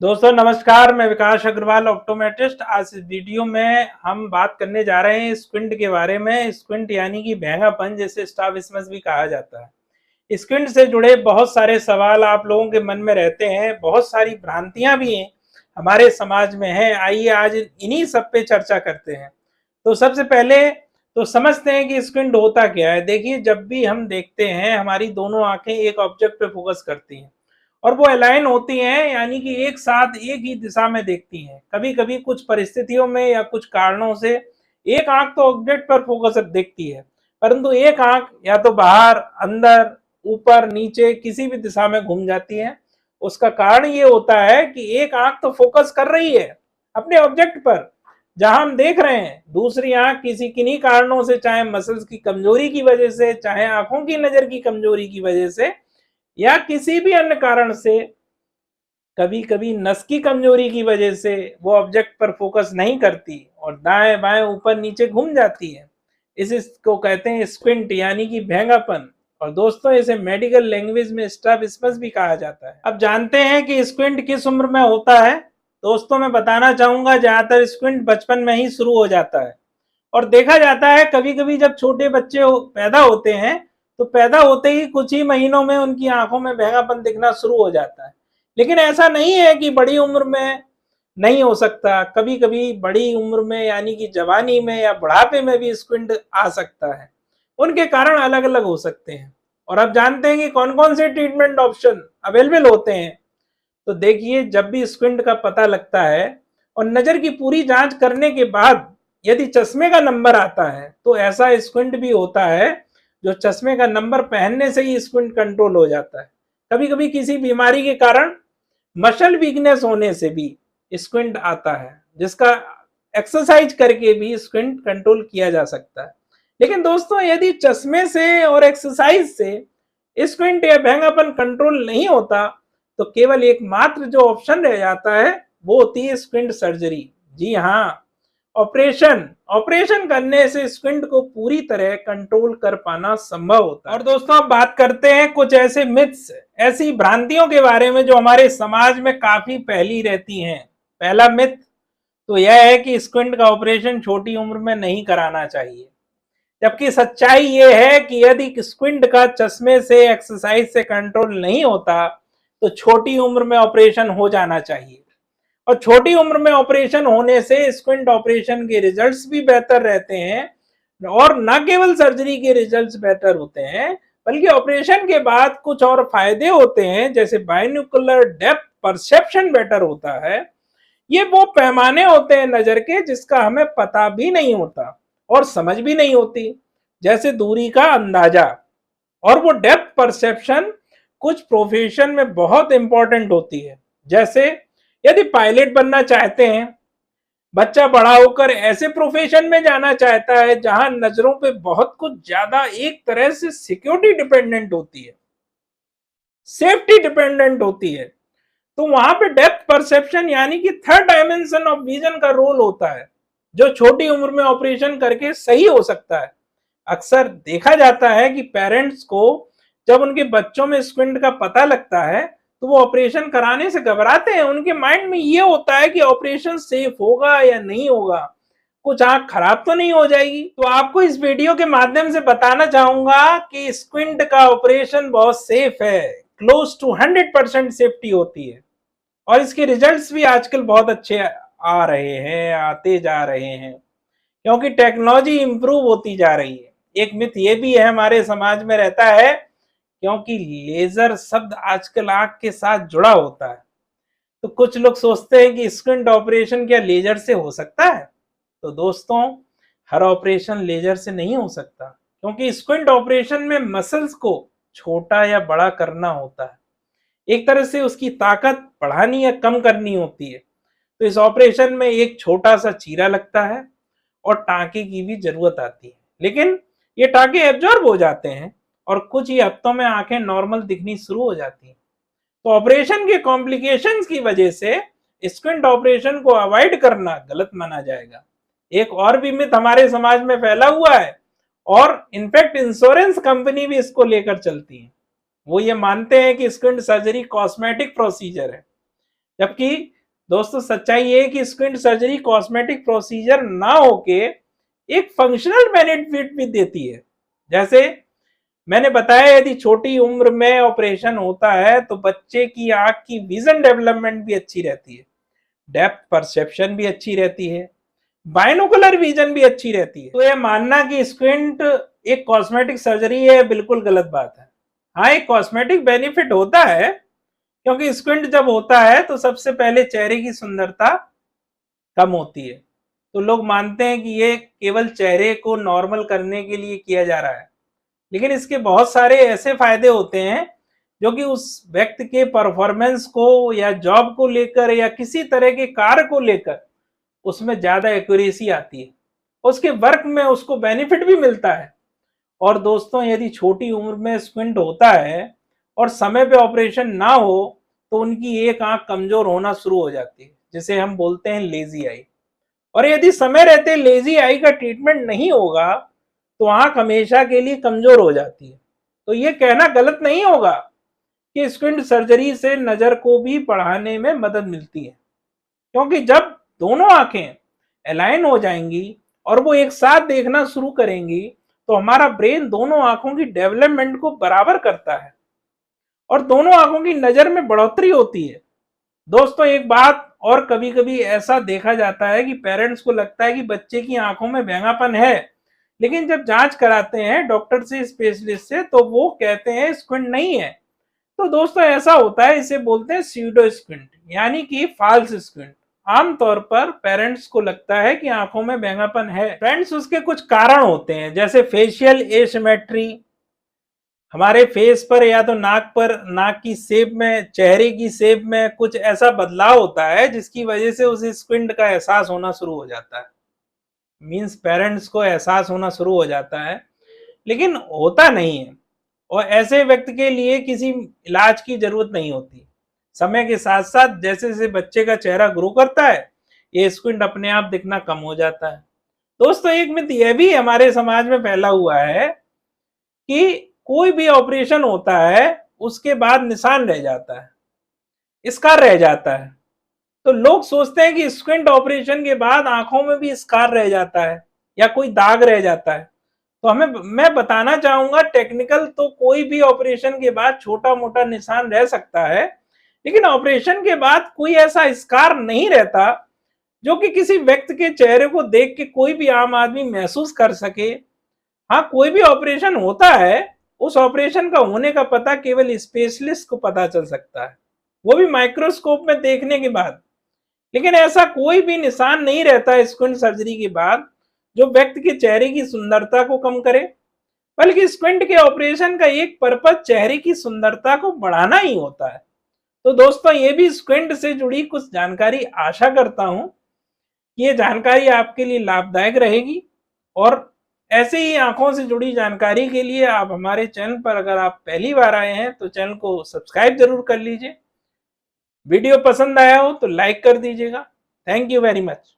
दोस्तों नमस्कार, मैं विकास अग्रवाल ऑप्टोमेट्रिस्ट। आज इस वीडियो में हम बात करने जा रहे हैं स्क्विंट के बारे में। स्क्विंट यानी कि भेंगापन, जिसे स्ट्रैबिस्मस भी कहा जाता है। स्क्विंट से जुड़े बहुत सारे सवाल आप लोगों के मन में रहते हैं, बहुत सारी भ्रांतियां भी हैं हमारे समाज में हैं। आइए आज इन्हीं सब पे चर्चा करते हैं। तो सबसे पहले तो समझते हैं कि स्क्विंट होता क्या है। देखिए, जब भी हम देखते हैं हमारी दोनों आंखें एक ऑब्जेक्ट पे फोकस करती हैं और वो अलाइन होती हैं, यानी कि एक साथ एक ही दिशा में देखती हैं। कभी कभी कुछ परिस्थितियों में या कुछ कारणों से एक आंख तो ऑब्जेक्ट पर फोकस देखती है, परंतु एक आंख या तो बाहर, अंदर, ऊपर, नीचे किसी भी दिशा में घूम जाती है। उसका कारण ये होता है कि एक आंख तो फोकस कर रही है अपने ऑब्जेक्ट पर जहां हम देख रहे हैं, दूसरी आंख किसी किन्हीं कारणों से, चाहे मसल्स की कमजोरी की वजह से, चाहे आंखों की नजर की कमजोरी की वजह से, या किसी भी अन्य कारण से, कभी कभी नस की कमजोरी की वजह से वो ऑब्जेक्ट पर फोकस नहीं करती और दाएं बाएं ऊपर नीचे घूम जाती है। इसको कहते हैं स्क्विंट यानी कि भेंगापन। और दोस्तों, इसे मेडिकल लैंग्वेज में स्ट्रैबिस्मस भी कहा जाता है। अब जानते हैं कि स्क्विंट किस उम्र में होता है। दोस्तों, मैं बताना चाहूंगा, ज्यादातर स्क्विंट बचपन में ही शुरू हो जाता है और देखा जाता है कभी कभी जब छोटे बच्चे पैदा होते हैं तो पैदा होते ही कुछ ही महीनों में उनकी आंखों में भेंगापन दिखना शुरू हो जाता है। लेकिन ऐसा नहीं है कि बड़ी उम्र में नहीं हो सकता। कभी कभी बड़ी उम्र में यानी कि जवानी में या बुढ़ापे में भी स्क्विंट आ सकता है। उनके कारण अलग अलग हो सकते हैं। और अब जानते हैं कि कौन कौन से ट्रीटमेंट ऑप्शन अवेलेबल होते हैं। तो देखिए, जब भी स्क्विंट का पता लगता है और नजर की पूरी जांच करने के बाद यदि चश्मे का नंबर आता है तो ऐसा स्क्विंट भी होता है जो चश्मे का नंबर पहनने से ही स्क्विंट कंट्रोल हो जाता है। कभी कभी किसी बीमारी के कारण मसल वीकनेस होने से भी स्क्विंट आता है, जिसका एक्सरसाइज करके भी स्क्विंट कंट्रोल किया जा सकता है। लेकिन दोस्तों, यदि चश्मे से और एक्सरसाइज से स्क्विंट या भेंगापन कंट्रोल नहीं होता तो केवल एकमात्र जो ऑप्शन रह जाता है वो होती है स्क्विंट सर्जरी। जी हाँ, ऑपरेशन ऑपरेशन करने से स्क्विंट को पूरी तरह कंट्रोल कर पाना संभव होता है। और दोस्तों, अब बात करते हैं कुछ ऐसे मिथ्स, ऐसी भ्रांतियों के बारे में जो हमारे समाज में काफी फैली रहती हैं। पहला मिथ तो यह है कि स्क्विंट का ऑपरेशन छोटी उम्र में नहीं कराना चाहिए, जबकि सच्चाई यह है कि यदि स्क्विंट का चश्मे से, एक्सरसाइज से कंट्रोल नहीं होता तो छोटी उम्र में ऑपरेशन हो जाना चाहिए। और छोटी उम्र में ऑपरेशन होने से स्क्विंट ऑपरेशन के रिजल्ट्स भी बेहतर रहते हैं और न केवल सर्जरी के रिजल्ट्स बेहतर होते हैं, बल्कि ऑपरेशन के बाद कुछ और फायदे होते हैं, जैसे बाइनोकुलर डेप्थ परसेप्शन बेटर होता है। ये वो पैमाने होते हैं नजर के जिसका हमें पता भी नहीं होता और समझ भी नहीं होती, जैसे दूरी का अंदाजा। और वो डेप्थ परसेप्शन कुछ प्रोफेशन में बहुत इंपॉर्टेंट होती है। जैसे यदि पायलट बनना चाहते हैं, बच्चा बड़ा होकर ऐसे प्रोफेशन में जाना चाहता है जहां नजरों पे बहुत कुछ ज्यादा एक तरह से सिक्योरिटी डिपेंडेंट होती है, सेफ्टी डिपेंडेंट होती है, तो वहां पे डेप्थ परसेप्शन यानी कि थर्ड डायमेंशन ऑफ विजन का रोल होता है, जो छोटी उम्र में ऑपरेशन करके सही हो सकता है। अक्सर देखा जाता है कि पेरेंट्स को जब उनके बच्चों में स्क्विंट का पता लगता है तो वो ऑपरेशन कराने से घबराते हैं। उनके माइंड में ये होता है कि ऑपरेशन सेफ होगा या नहीं होगा, कुछ आंख खराब तो नहीं हो जाएगी। तो आपको इस वीडियो के माध्यम से बताना चाहूंगा कि स्क्विंट का ऑपरेशन बहुत सेफ है, क्लोज टू 100% सेफ्टी होती है। और इसके रिजल्ट्स भी आजकल बहुत अच्छे आ रहे हैं, आते जा रहे हैं, क्योंकि टेक्नोलॉजी इंप्रूव होती जा रही है। एक मिथ ये भी है हमारे समाज में रहता है, क्योंकि लेजर शब्द आजकल आंख के साथ जुड़ा होता है, तो कुछ लोग सोचते हैं कि स्क्विंट ऑपरेशन क्या लेजर से हो सकता है। तो दोस्तों, हर ऑपरेशन लेजर से नहीं हो सकता, क्योंकि स्क्विंट ऑपरेशन में मसल्स को छोटा या बड़ा करना होता है, एक तरह से उसकी ताकत बढ़ानी या कम करनी होती है। तो इस ऑपरेशन में एक छोटा सा चीरा लगता है और टांके की भी जरूरत आती है, लेकिन ये टांके एब्जॉर्ब हो जाते हैं और कुछ ही हफ्तों में आंखें नॉर्मल दिखनी शुरू हो जाती हैं। तो ऑपरेशन के कॉम्प्लिकेशंस की वजह से स्क्विंट ऑपरेशन को अवॉइड करना गलत माना जाएगा। एक और भी मिथ हमारे समाज में फैला हुआ है और इनफैक्ट इंश्योरेंस कंपनी भी इसको लेकर चलती है। वो ये मानते हैं कि स्क्विंट सर्जरी कॉस्मेटिक प्रोसीजर है, जबकि दोस्तों सच्चाई ये है कि स्क्विंट सर्जरी कॉस्मेटिक प्रोसीजर ना होके एक फंक्शनल बेनिफिट भी देती है। जैसे मैंने बताया, यदि छोटी उम्र में ऑपरेशन होता है तो बच्चे की आंख की विजन डेवलपमेंट भी अच्छी रहती है, डेप्थ परसेप्शन भी अच्छी रहती है, बाइनोकुलर विजन भी अच्छी रहती है। तो यह मानना कि स्क्विंट एक कॉस्मेटिक सर्जरी है बिल्कुल गलत बात है। हाँ, एक कॉस्मेटिक बेनिफिट होता है, क्योंकि स्क्विंट जब होता है तो सबसे पहले चेहरे की सुंदरता कम होती है। तो लोग मानते हैं कि ये केवल चेहरे को नॉर्मल करने के लिए किया जा रहा है, लेकिन इसके बहुत सारे ऐसे फायदे होते हैं जो कि उस व्यक्ति के परफॉर्मेंस को या जॉब को लेकर या किसी तरह के कार्य को लेकर उसमें ज्यादा एक्यूरेसी आती है, उसके वर्क में उसको बेनिफिट भी मिलता है। और दोस्तों, यदि छोटी उम्र में स्क्विंट होता है और समय पे ऑपरेशन ना हो तो उनकी एक आंख कमजोर होना शुरू हो जाती है, जिसे हम बोलते हैं लेजी आई। और यदि समय रहते लेजी आई का ट्रीटमेंट नहीं होगा तो आंख हमेशा के लिए कमजोर हो जाती है। तो ये कहना गलत नहीं होगा कि स्क्विंट सर्जरी से नजर को भी बढ़ाने में मदद मिलती है, क्योंकि जब दोनों आंखें अलाइन हो जाएंगी और वो एक साथ देखना शुरू करेंगी तो हमारा ब्रेन दोनों आंखों की डेवलपमेंट को बराबर करता है और दोनों आंखों की नजर में बढ़ोतरी होती है। दोस्तों, एक बात और, कभी कभी ऐसा देखा जाता है कि पेरेंट्स को लगता है कि बच्चे की आंखों में बैंगापन है, लेकिन जब जांच कराते हैं डॉक्टर से, स्पेशलिस्ट से, तो वो कहते हैं स्क्विंट नहीं है। तो दोस्तों ऐसा होता है, इसे बोलते हैं स्यूडो स्क्विंट, यानी कि फाल्स स्क्विंट। आमतौर पर पेरेंट्स को लगता है कि आंखों में बैंगापन है। फ्रेंड्स, उसके कुछ कारण होते हैं, जैसे फेशियल एसिमेट्री, हमारे फेस पर या तो नाक पर, नाक की शेप में, चेहरे की शेप में कुछ ऐसा बदलाव होता है जिसकी वजह से उसे स्क्विंट का एहसास होना शुरू हो जाता है। मींस पेरेंट्स को एहसास होना शुरू हो जाता है, लेकिन होता नहीं है। और ऐसे व्यक्ति के लिए किसी इलाज की जरूरत नहीं होती। समय के साथ साथ जैसे जैसे बच्चे का चेहरा ग्रो करता है, ये स्क्विंट अपने आप दिखना कम हो जाता है। दोस्तों, एक मिथ यह भी हमारे समाज में फैला हुआ है कि कोई भी ऑपरेशन होता है उसके बाद निशान रह जाता है, स्कार रह जाता है। तो लोग सोचते हैं कि स्क्विंट ऑपरेशन के बाद आंखों में भी स्कार रह जाता है या कोई दाग रह जाता है। तो मैं बताना चाहूंगा, टेक्निकल तो कोई भी ऑपरेशन के बाद छोटा मोटा निशान रह सकता है, लेकिन ऑपरेशन के बाद कोई ऐसा स्कार नहीं रहता जो कि किसी व्यक्ति के चेहरे को देख के कोई भी आम आदमी महसूस कर सके। हाँ, कोई भी ऑपरेशन होता है, उस ऑपरेशन का होने का पता केवल स्पेशलिस्ट को पता चल सकता है, वो भी माइक्रोस्कोप में देखने के बाद। लेकिन ऐसा कोई भी निशान नहीं रहता स्क्विंट सर्जरी के बाद जो व्यक्ति के चेहरे की सुंदरता को कम करे, बल्कि स्क्विंट के ऑपरेशन का एक पर्पज चेहरे की सुंदरता को बढ़ाना ही होता है। तो दोस्तों, ये भी स्क्विंट से जुड़ी कुछ जानकारी, आशा करता हूं कि ये जानकारी आपके लिए लाभदायक रहेगी। और ऐसे ही आंखों से जुड़ी जानकारी के लिए आप हमारे चैनल पर, अगर आप पहली बार आए हैं तो चैनल को सब्सक्राइब जरूर कर लीजिए। वीडियो पसंद आया हो तो लाइक कर दीजिएगा। Thank you very much.